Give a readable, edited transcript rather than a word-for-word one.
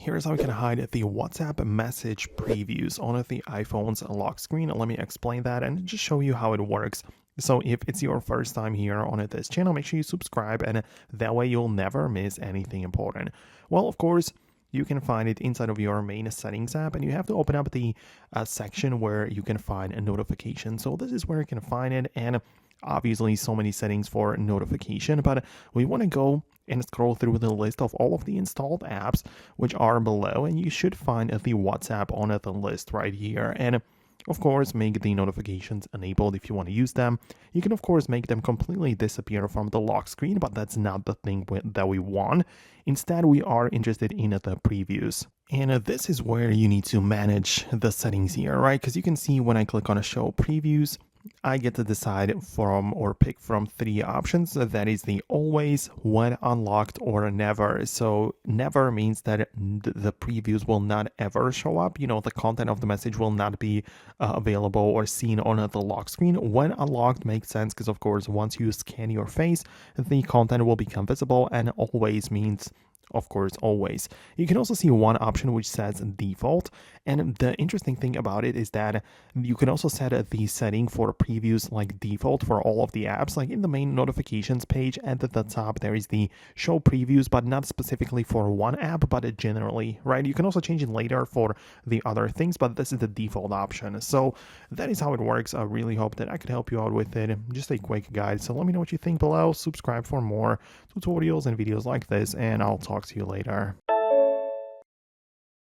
here's how you can hide the WhatsApp message previews on the iPhone's lock screen. Let me explain that and just show you how it works. So if it's your first time here on this channel, make sure you subscribe, and that way you'll never miss anything important. Well, of course, you can find it inside of your main settings app, and you have to open up the section where you can find a notification. So this is where you can find it, and obviously so many settings for notification, but we want to go and scroll through the list of all of the installed apps which are below, and you should find the WhatsApp on the list right here. And of course, make the notifications enabled if you want to use them. You can of course make them completely disappear from the lock screen, but that's not the thing that we want. Instead, we are interested in the previews. And this is where you need to manage the settings here, right? Because you can see when I click on a show previews, I get to decide from or pick from three options. That is the always, when unlocked, or never. So never means that the previews will not ever show up. You know, the content of the message will not be available or seen on the lock screen. When unlocked makes sense because, of course, once you scan your face, the content will become visible, and always means, of course, always. You can also see one option which says default, and the interesting thing about it is that you can also set the setting for previews like default for all of the apps. Like in the main notifications page at the top, there is the show previews, but not specifically for one app, but generally, right? You can also change it later for the other things, but this is the default option. So that is how it works. I really hope that I could help you out with it. Just a quick guide. So let me know what you think below. Subscribe for more tutorials and videos like this, and I'll talk to you later.